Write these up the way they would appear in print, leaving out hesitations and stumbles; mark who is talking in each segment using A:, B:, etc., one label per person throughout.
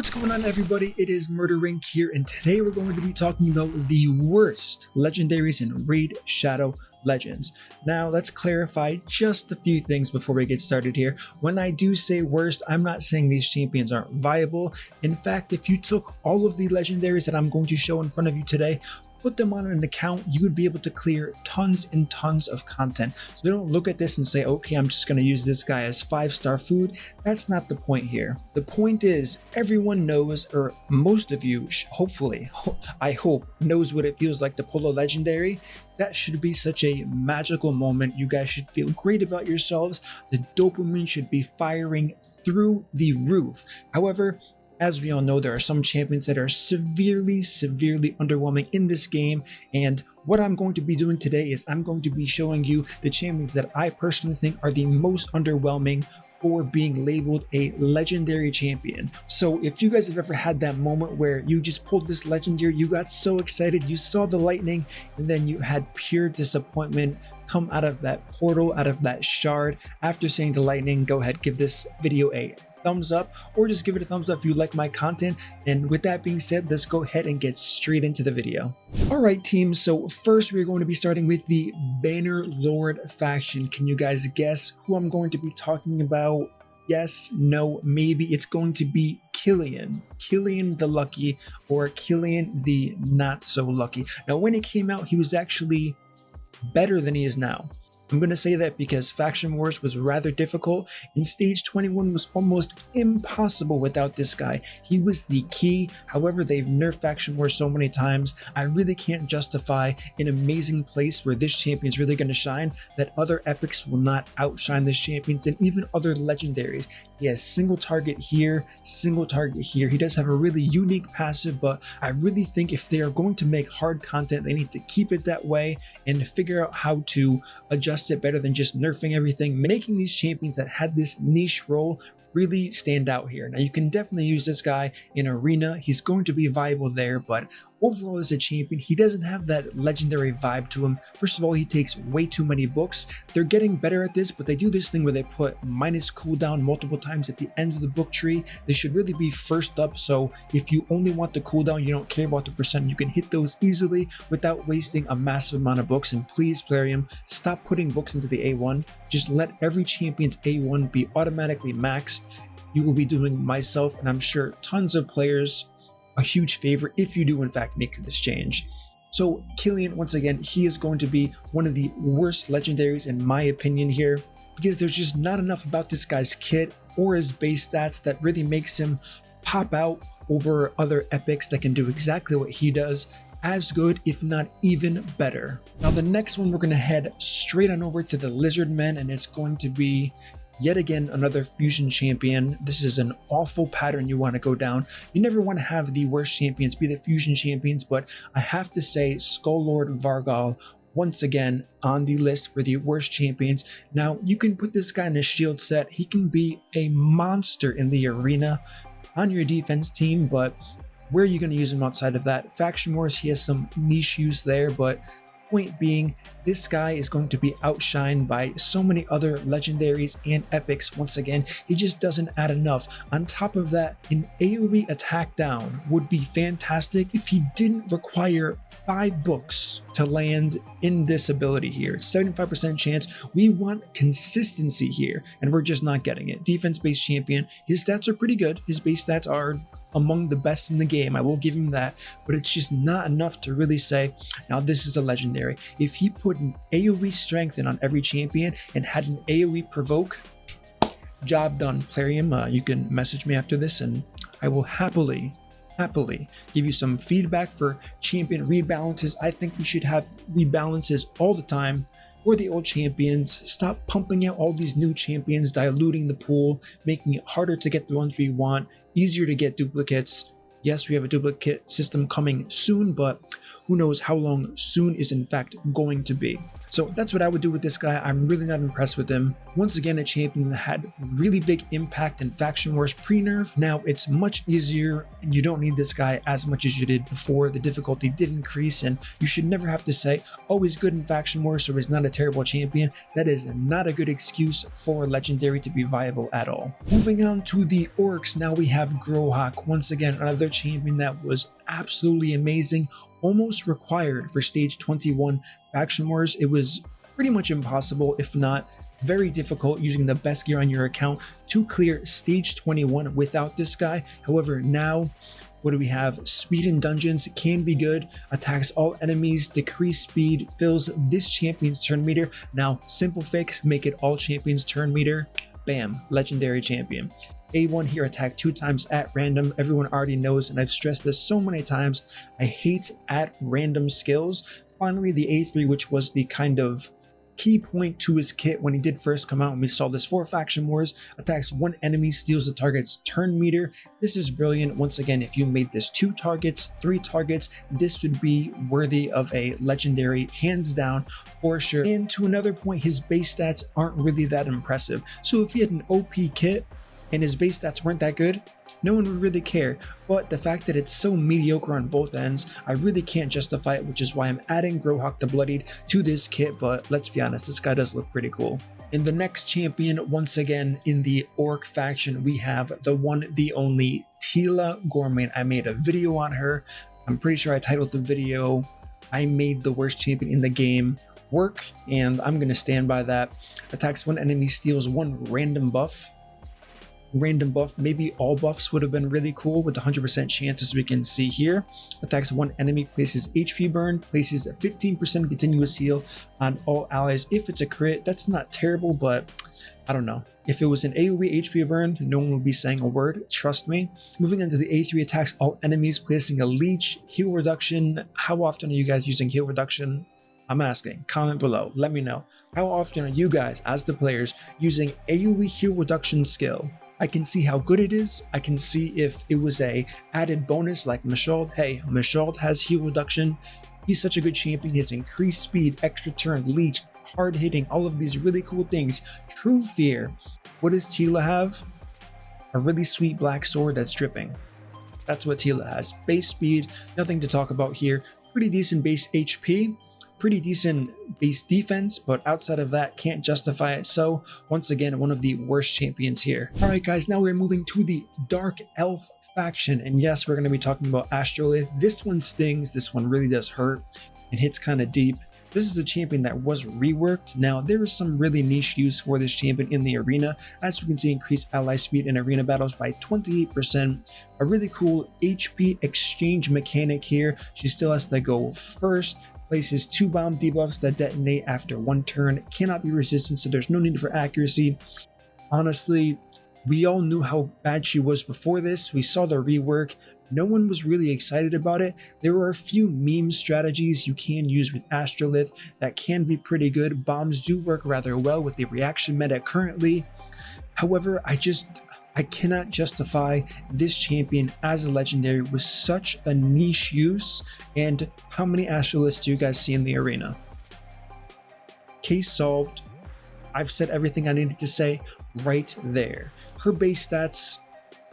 A: What's going on, everybody? It is MurderInc here, and today we're going to be talking about the worst legendaries in Raid Shadow Legends. Now, let's clarify just a few things before we get started here. When I do say worst, I'm not saying these champions aren't viable. In fact, if you took all of the legendaries that I'm going to show in front of you today, put them on an account, you would be able to clear tons and tons of content. So don't look at this and say, okay, I'm just going to use this guy as 5-star food. That's not the point here. The point is, everyone knows, or most of you, hopefully, I hope, knows what it feels like to pull a legendary. That should be such a magical moment. You guys should feel great about yourselves. The dopamine should be firing through the roof. However, as we all know, there are some champions that are severely underwhelming in this game, and what I'm going to be doing today is I'm going to be showing you the champions that I personally think are the most underwhelming for being labeled a legendary champion. So if you guys have ever had that moment where you just pulled this legendary, you got so excited, you saw the lightning, and then you had pure disappointment come out of that portal, out of that shard. After seeing the lightning, go ahead, give this video a thumbs up, or just give it a thumbs up if you like my content. And with that being said, let's go ahead and get straight into the video. Alright team, so first we're going to be starting with the Banner Lord faction. Can you guys guess who I'm going to be talking about? Yes, no, maybe. It's going to be Killian. Killian the Lucky, or Killian the Not So Lucky. Now when he came out, he was actually better than he is now. I'm going to say that because Faction Wars was rather difficult, and Stage 21 was almost impossible without this guy. He was the key. However, they've nerfed Faction Wars so many times, I really can't justify an amazing place where this champion's really going to shine that other epics will not outshine this champions, and even other legendaries. He has single target here, single target here. He does have a really unique passive, but I really think if they are going to make hard content, they need to keep it that way and figure out how to adjust it better than just nerfing everything, making these champions that had this niche role really stand out here. Now you can definitely use this guy in arena, he's going to be viable there, but overall as a champion, he doesn't have that legendary vibe to him. First of all, he takes way too many books. They're getting better at this, but they do this thing where they put minus cooldown multiple times at the ends of the book tree. They should really be first up, so if you only want the cooldown, you don't care about the percent, you can hit those easily without wasting a massive amount of books. And please, Plarium, stop putting books into the A1. Just let every champion's A1 be automatically maxed. You will be doing myself, and I'm sure tons of players, a huge favor if you do in fact make this change. So Killian, once again, he is going to be one of the worst legendaries in my opinion here, because there's just not enough about this guy's kit or his base stats that really makes him pop out over other epics that can do exactly what he does, as good if not even better. Now the next one, we're going to head straight on over to the Lizard Men, and it's going to be yet again another fusion champion. This is an awful pattern you want to go down. You never want to have the worst champions be the fusion champions, but I have to say Skull Lord Vargo once again on the list for the worst champions. Now you can put this guy in a shield set, he can be a monster in the arena on your defense team, but where are you going to use him outside of that? Faction Wars, he has some niche use there, but point being, this guy is going to be outshined by so many other legendaries and epics. Once again, he just doesn't add enough. On top of that, an AoE attack down would be fantastic if he didn't require 5 books to land in this ability here. It's 75% chance. We want consistency here, and we're just not getting it. Defense-based champion, his stats are pretty good. His base stats are among the best in the game, I will give him that, but it's just not enough to really say, now this is a legendary. If he put an AoE strength in on every champion and had an AoE provoke, job done. Plarium, you can message me after this and I will happily give you some feedback for champion rebalances. I think we should have rebalances all the time for the old champions. Stop pumping out all these new champions, diluting the pool, making it harder to get the ones we want, easier to get duplicates. Yes, we have a duplicate system coming soon, but who knows how long soon is in fact going to be. So that's what I would do with this guy. I'm really not impressed with him. Once again, a champion that had really big impact in Faction Wars pre-nerf. Now it's much easier and you don't need this guy as much as you did before. The difficulty did increase and you should never have to say, oh, he's good in Faction Wars, so he's not a terrible champion. That is not a good excuse for a legendary to be viable at all. Moving on to the orcs, now we have Growhack. Once again, another champion that was absolutely amazing, almost required for stage 21 Faction Wars. It was pretty much impossible, if not very difficult, using the best gear on your account to clear stage 21 without this guy. However, now what do we have? Speed in dungeons can be good, attacks all enemies, decrease speed, fills this champion's turn meter. Now simple fix, make it all champions turn meter. Bam, legendary champion. A1 here, attack 2 times at random. Everyone already knows, and I've stressed this so many times, I hate at random skills. Finally, the A3, which was the kind of key point to his kit when he did first come out, and we saw this for Faction Wars, attacks 1 enemy, steals the target's turn meter. This is brilliant. Once again, if you made this 2 targets, 3 targets, this would be worthy of a legendary, hands down, for sure. And to another point, his base stats aren't really that impressive. So if he had an OP kit and his base stats weren't that good, no one would really care. But the fact that it's so mediocre on both ends, I really can't justify it, which is why I'm adding Growhack the Bloodied to this kit. But let's be honest, this guy does look pretty cool. In the next champion, once again in the orc faction, we have the one, the only Teela Gourmet. I made a video on her. I'm pretty sure I titled the video, I made the worst champion in the game work, and I'm gonna stand by that. Attacks 1 enemy, steals 1 random buff. Maybe all buffs would have been really cool with 100% chance, as we can see here. Attacks 1 enemy, places HP burn, places a 15% continuous heal on all allies. If it's a crit, that's not terrible, but I don't know. If it was an AoE HP burn, no one would be saying a word, trust me. Moving on to the A3, attacks all enemies, placing a leech, heal reduction. How often are you guys using heal reduction? I'm asking, comment below, let me know. How often are you guys, as the players, using AoE heal reduction skill? I can see how good it is. I can see if it was a added bonus like Mashald. Hey, Mashald has heal reduction. He's such a good champion. He has increased speed, extra turn, leech, hard hitting, all of these really cool things. True fear. What does Teela have? A really sweet black sword that's dripping. That's what Teela has. Base speed, nothing to talk about here. Pretty decent base HP. Pretty decent base defense, but outside of that, can't justify it. So once again, one of the worst champions here. All right, guys, now we're moving to the Dark Elf faction. And yes, we're going to be talking about Astrolith. This one stings. This one really does hurt. It hits kind of deep. This is a champion that was reworked. Now, there is some really niche use for this champion in the arena. As we can see, increase ally speed in arena battles by 28%. A really cool HP exchange mechanic here. She still has to go first. Places 2 bomb debuffs that detonate after 1 turn, cannot be resistant, so there's no need for accuracy. Honestly, we all knew how bad she was before this. We saw the rework. No one was really excited about it. There are a few meme strategies you can use with Astrolith that can be pretty good. Bombs do work rather well with the reaction meta currently. However, I cannot justify this champion as a legendary with such a niche use. And how many Astroliths do you guys see in the arena? Case solved. I've said everything I needed to say right there. Her base stats,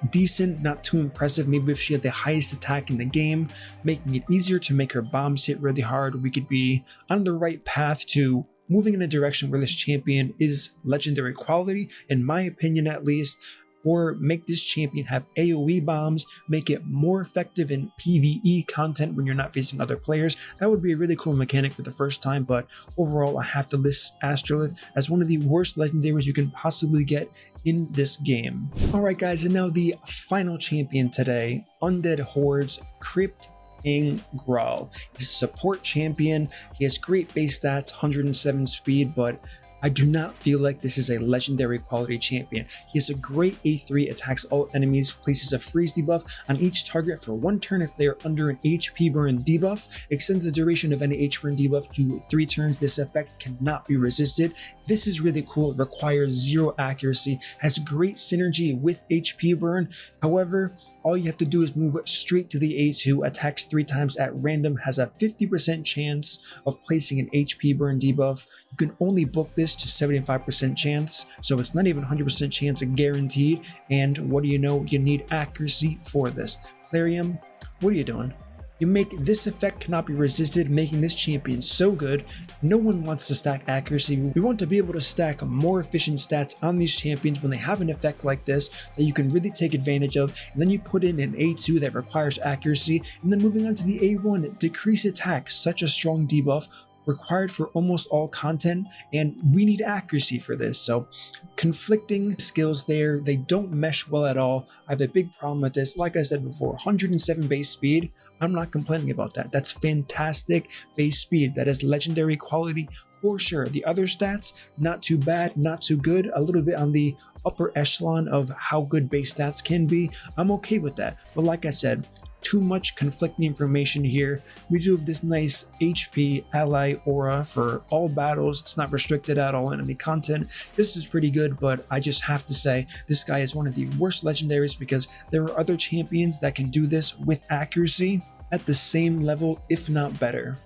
A: decent, not too impressive. Maybe if she had the highest attack in the game, making it easier to make her bombs hit really hard, we could be on the right path to moving in a direction where this champion is legendary quality, in my opinion at least. Or make this champion have AoE bombs, make it more effective in PvE content when you're not facing other players. That would be a really cool mechanic for the first time, but overall I have to list Astrolith as one of the worst legendaries you can possibly get in this game. Alright guys, and now the final champion today, Undead Hordes, Crypt King Grawl. He's a support champion, he has great base stats, 107 speed, but I do not feel like this is a legendary quality champion. He has a great A3, attacks all enemies, places a freeze debuff on each target for 1 turn if they are under an HP burn debuff, extends the duration of any HP burn debuff to 3 turns. This effect cannot be resisted. This is really cool. It requires 0 accuracy, has great synergy with HP burn. However, all you have to do is move straight to the A2, attacks 3 times at random, has a 50% chance of placing an HP burn debuff. You can only book this to 75% chance, so it's not even 100% chance guaranteed. And what do you know? You need accuracy for this. Plarium, what are you doing? You make this effect cannot be resisted, making this champion so good. No one wants to stack accuracy. We want to be able to stack more efficient stats on these champions when they have an effect like this that you can really take advantage of, and then you put in an A2 that requires accuracy, and then moving on to the A1, decrease attack, such a strong debuff required for almost all content, and we need accuracy for this. So conflicting skills there, they don't mesh well at all. I have a big problem with this. Like I said before, 107 base speed, I'm not complaining about that. That's fantastic base speed. That is legendary quality for sure. The other stats, not too bad, not too good, a little bit on the upper echelon of how good base stats can be. I'm okay with that. But like I said, too much conflicting information here. We do have this nice HP ally aura for all battles. It's not restricted at all in any content. This is pretty good, but I just have to say this guy is one of the worst legendaries because there are other champions that can do this with accuracy at the same level, if not better.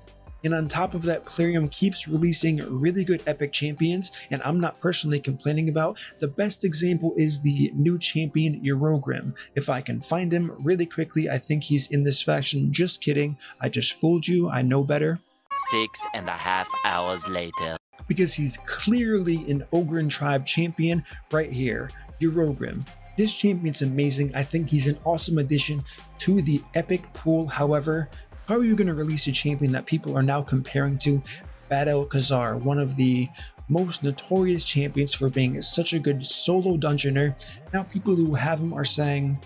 A: And on top of that, Plarium keeps releasing really good epic champions, and I'm not personally complaining about. The best example is the new champion Eurogrim. If I can find him really quickly, I think he's in this faction. Just kidding, I just fooled you, I know better.
B: 6.5 hours later.
A: Because he's clearly an Ogren tribe champion right here, Eurogrim. This champion's amazing. I think he's an awesome addition to the epic pool. However, how are you going to release a champion that people are now comparing to Bad El-Khazar, one of the most notorious champions for being such a good solo dungeoner? Now people who have him are saying,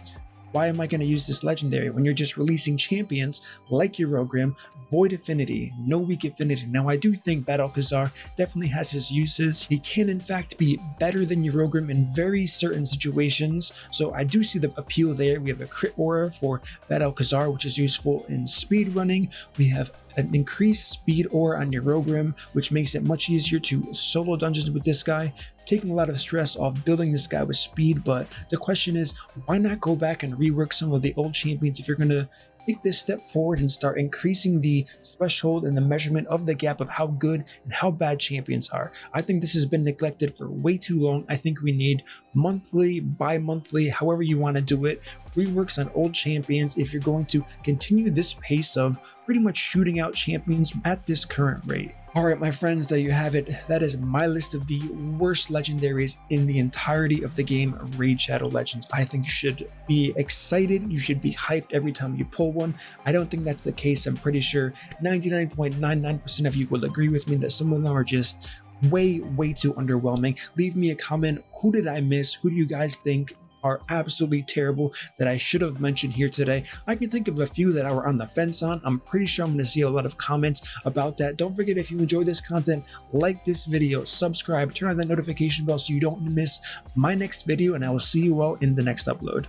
A: why am I going to use this legendary when you're just releasing champions like Eurogrim, Void Affinity, no weak affinity? Now I do think Bad El-Khazar definitely has his uses. He can in fact be better than Eurogrim in very certain situations, so I do see the appeal there. We have a crit aura for Bad El-Khazar, which is useful in speed running. We have an increased speed aura on Eurogrim, which makes it much easier to solo dungeons with this guy, taking a lot of stress off building this guy with speed. But the question is, why not go back and rework some of the old champions if you're going to take this step forward and start increasing the threshold and the measurement of the gap of how good and how bad champions are? I think this has been neglected for way too long. I think we need monthly, bi-monthly, however you want to do it, reworks on old champions if you're going to continue this pace of pretty much shooting out champions at this current rate. Alright my friends, there you have it. That is my list of the worst legendaries in the entirety of the game, Raid Shadow Legends. I think you should be excited, you should be hyped every time you pull one. I don't think that's the case. I'm pretty sure 99.99% of you will agree with me that some of them are just way too underwhelming. Leave me a comment. Who did I miss? Who do you guys think are absolutely terrible that I should have mentioned here today? I can think of a few that I were on the fence on. I'm pretty sure I'm going to see a lot of comments about that. Don't forget, if you enjoy this content, like this video, subscribe, turn on that notification bell so you don't miss my next video, and I will see you all in the next upload.